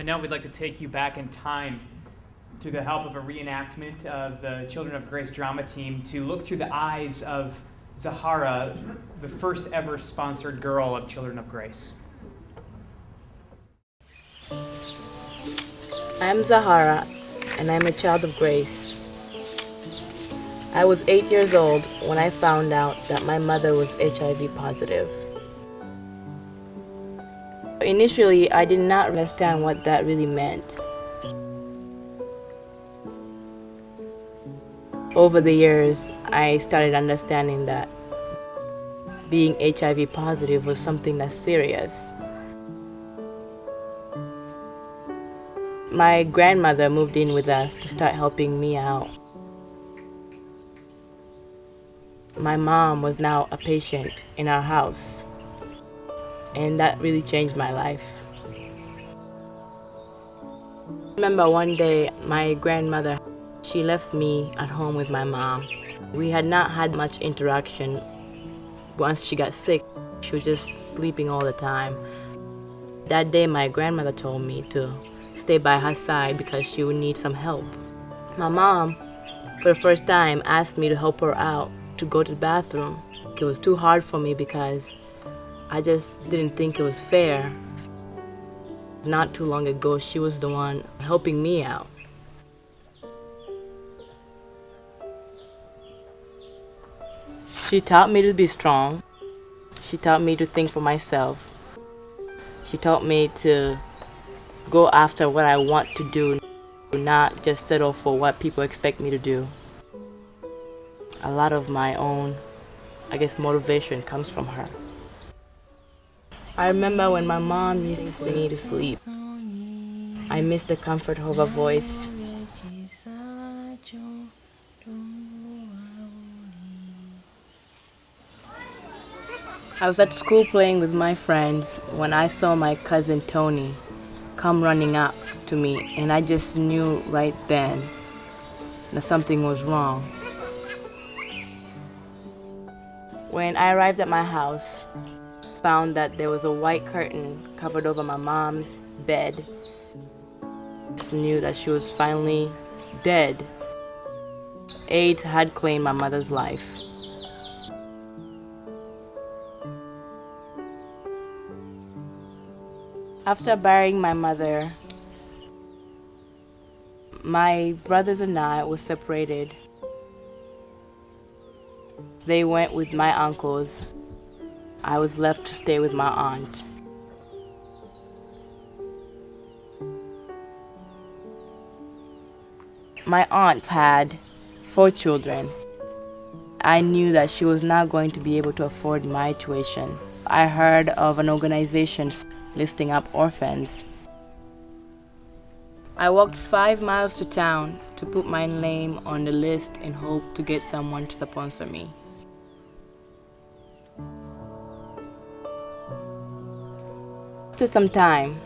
And now we'd like to take you back in time through the help of a reenactment of the Children of Grace drama team to look through the eyes of Zahara, the first ever sponsored girl of Children of Grace. I'm Zahara, and I'm a child of grace. I was 8 years old when I found out that my mother was HIV positive. Initially, I did not understand what that really meant. Over the years, I started understanding that being HIV positive was something that's serious. My grandmother moved in with us to start helping me out. My mom was now a patient in our house, and that really changed my life. I remember one day my grandmother, she left me at home with my mom. We had not had much interaction. Once she got sick, she was just sleeping all the time. That day my grandmother told me to stay by her side because she would need some help. My mom, for the first time, asked me to help her out to go to the bathroom. It was too hard for me because I just didn't think it was fair. Not too long ago, she was the one helping me out. She taught me to be strong. She taught me to think for myself. She taught me to go after what I want to do, not just settle for what people expect me to do. A lot of my own, motivation comes from her. I remember when my mom used to sing me to sleep. I miss the comfort of her voice. I was at school playing with my friends when I saw my cousin Tony come running up to me, and I just knew right then that something was wrong. When I arrived at my house, found that there was a white curtain covered over my mom's bed. Just knew that she was finally dead. AIDS had claimed my mother's life. After burying my mother, my brothers and I were separated. They went with my uncles. I was left to stay with my aunt. My aunt had 4 children. I knew that she was not going to be able to afford my tuition. I heard of an organization listing up orphans. I walked 5 miles to town to put my name on the list in hope to get someone to sponsor me. After some time,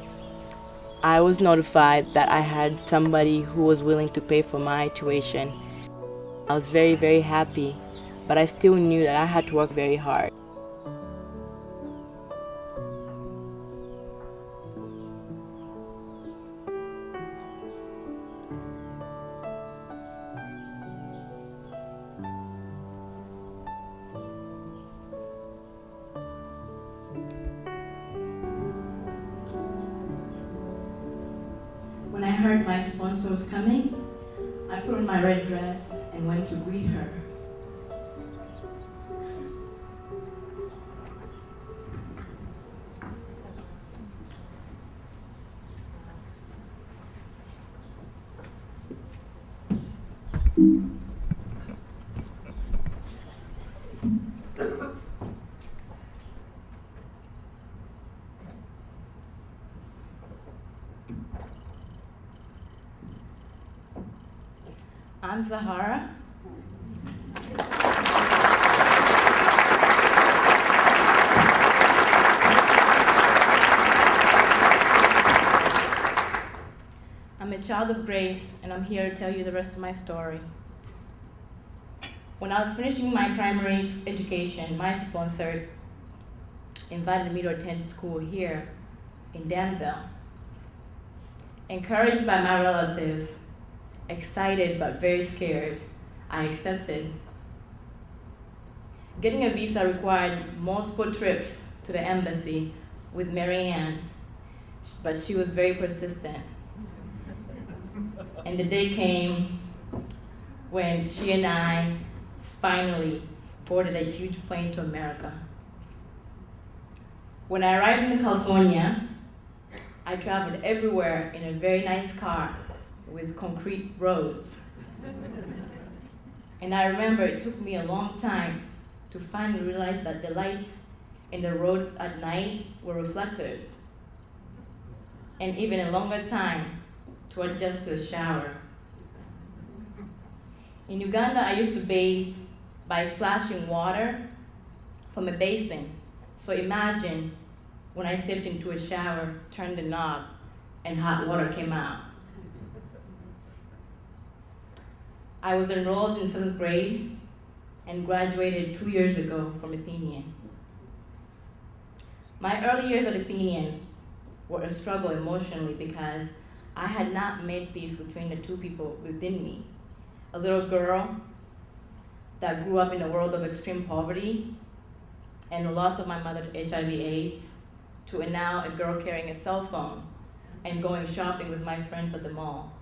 I was notified that I had somebody who was willing to pay for my tuition. I was very, very happy, but I still knew that I had to work very hard. When I heard my sponsor was coming, I put on my red dress and went to greet her. I'm Zahara. I'm a child of grace, and I'm here to tell you the rest of my story. When I was finishing my primary education, my sponsor invited me to attend school here in Danville. Encouraged by my relatives, excited but very scared, I accepted. Getting a visa required multiple trips to the embassy with Marianne, but she was very persistent. And the day came when she and I finally boarded a huge plane to America. When I arrived in California, I traveled everywhere in a very nice car with concrete roads. And I remember it took me a long time to finally realize that the lights in the roads at night were reflectors, and even a longer time to adjust to a shower. In Uganda, I used to bathe by splashing water from a basin. So imagine when I stepped into a shower, turned the knob, and hot water came out. I was enrolled in 7th grade and graduated 2 years ago from Athenian. My early years at Athenian were a struggle emotionally because I had not made peace between the two people within me. A little girl that grew up in a world of extreme poverty and the loss of my mother to HIV AIDS, to now a girl carrying a cell phone and going shopping with my friends at the mall.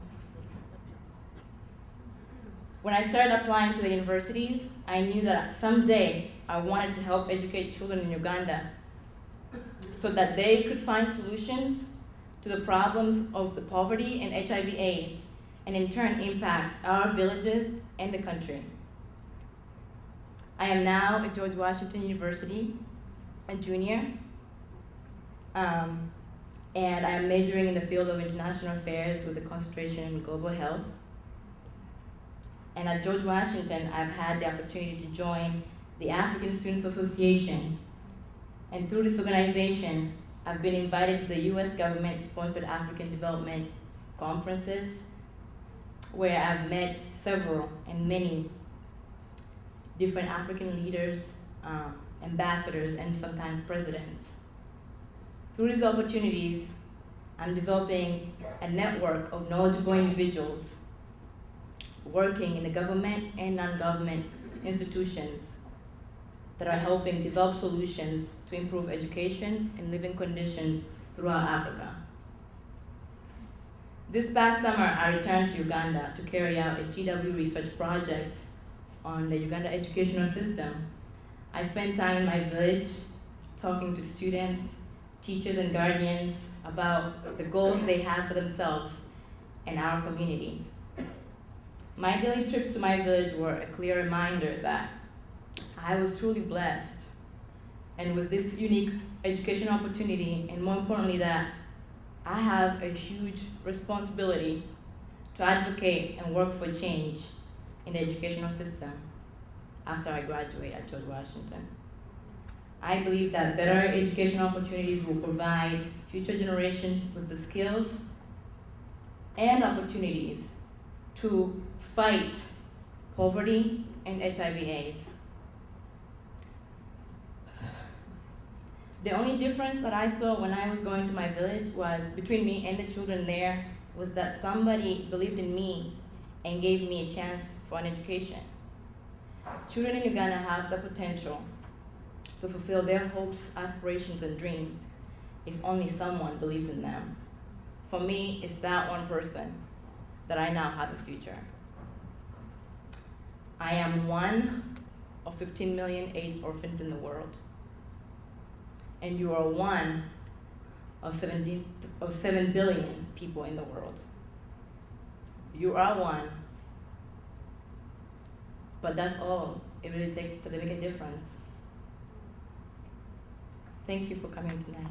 When I started applying to the universities, I knew that someday I wanted to help educate children in Uganda so that they could find solutions to the problems of the poverty and HIV AIDS, and in turn impact our villages and the country. I am now at George Washington University, a junior, and I am majoring in the field of international affairs with a concentration in global health. And at George Washington, I've had the opportunity to join the African Students Association. And through this organization, I've been invited to the US government-sponsored African development conferences, where I've met several and many different African leaders, ambassadors, and sometimes presidents. Through these opportunities, I'm developing a network of knowledgeable individuals working in the government and non-government institutions that are helping develop solutions to improve education and living conditions throughout Africa. This past summer, I returned to Uganda to carry out a GW research project on the Uganda educational system. I spent time in my village talking to students, teachers, and guardians about the goals they have for themselves and our community. My daily trips to my village were a clear reminder that I was truly blessed, and with this unique education opportunity, and more importantly that I have a huge responsibility to advocate and work for change in the educational system after I graduate at George Washington. I believe that better educational opportunities will provide future generations with the skills and opportunities to fight poverty and HIV AIDS. The only difference that I saw when I was going to my village was between me and the children there was that somebody believed in me and gave me a chance for an education. Children in Uganda have the potential to fulfill their hopes, aspirations, and dreams if only someone believes in them. For me, it's that one person that I now have a future. I am one of 15 million AIDS orphans in the world. And you are one of 7 billion people in the world. You are one. But that's all it really takes to make a difference. Thank you for coming tonight.